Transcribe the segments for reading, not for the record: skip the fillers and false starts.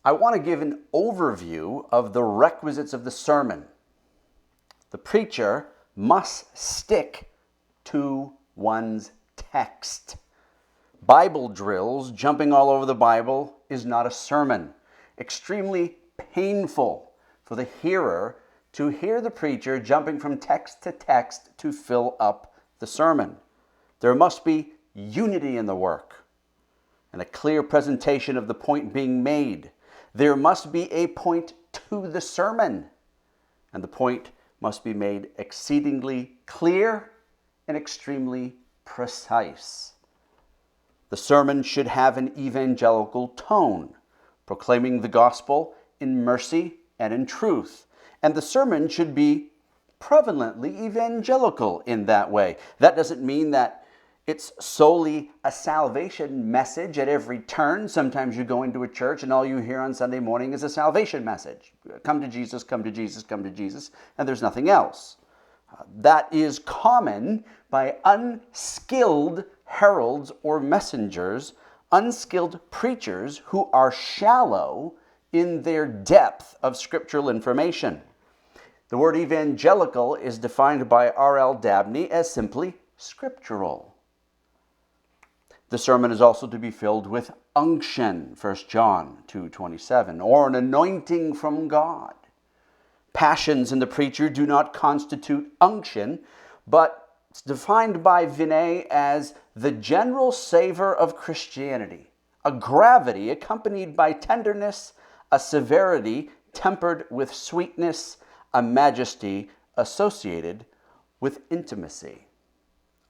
I want to give an overview of the requisites of the sermon. The preacher must stick to one's text. Bible drills, jumping all over the Bible, is not a sermon. Extremely painful for the hearer to hear the preacher jumping from text to text to fill up the sermon. There must be unity in the work and a clear presentation of the point being made. There must be a point to the sermon, and the point must be made exceedingly clear and extremely precise. The sermon should have an evangelical tone, proclaiming the gospel in mercy and in truth. And the sermon should be prevalently evangelical in that way. That doesn't mean that it's solely a salvation message at every turn. Sometimes you go into a church and all you hear on Sunday morning is a salvation message. Come to Jesus, come to Jesus, come to Jesus, and there's nothing else. That is common by unskilled heralds or messengers, unskilled preachers who are shallow in their depth of scriptural information. The word evangelical is defined by R.L. Dabney as simply scriptural. The sermon is also to be filled with unction, 1 John 2:27, or an anointing from God. Passions in the preacher do not constitute unction, but it's defined by Vinay as the general savor of Christianity, a gravity accompanied by tenderness, a severity tempered with sweetness, a majesty associated with intimacy.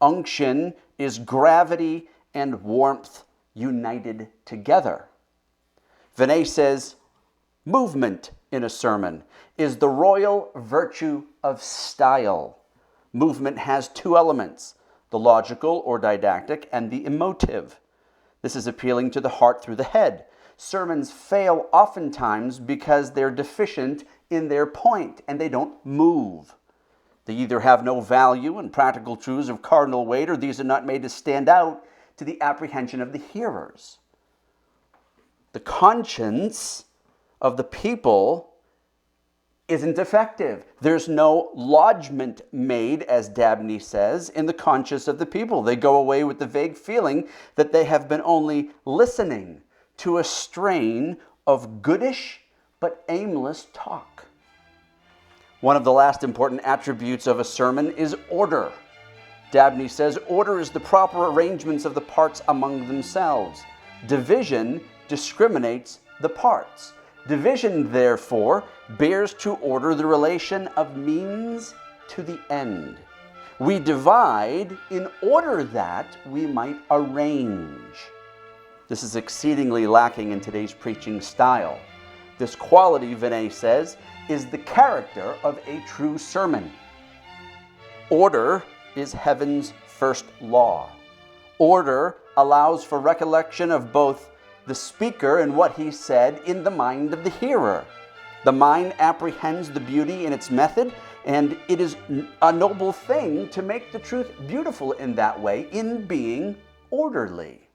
Unction is gravity and warmth united together. Vinay says, movement in a sermon is the royal virtue of style. Movement has two elements, the logical or didactic and the emotive. This is appealing to the heart through the head. Sermons fail oftentimes because they're deficient in their point and they don't move. They either have no value and practical truths of cardinal weight, or these are not made to stand out to the apprehension of the hearers. The conscience of the people isn't effective. There's no lodgment made, as Dabney says, in the conscience of the people. They go away with the vague feeling that they have been only listening to a strain of goodish but aimless talk. One of the last important attributes of a sermon is order. Dabney says, order is the proper arrangements of the parts among themselves. Division discriminates the parts. Division, therefore, bears to order the relation of means to the end. We divide in order that we might arrange. This is exceedingly lacking in today's preaching style. This quality, Vinay says, is the character of a true sermon. Order is heaven's first law. Order allows for recollection of both the speaker and what he said in the mind of the hearer. The mind apprehends the beauty in its method, and it is a noble thing to make the truth beautiful in that way, in being orderly.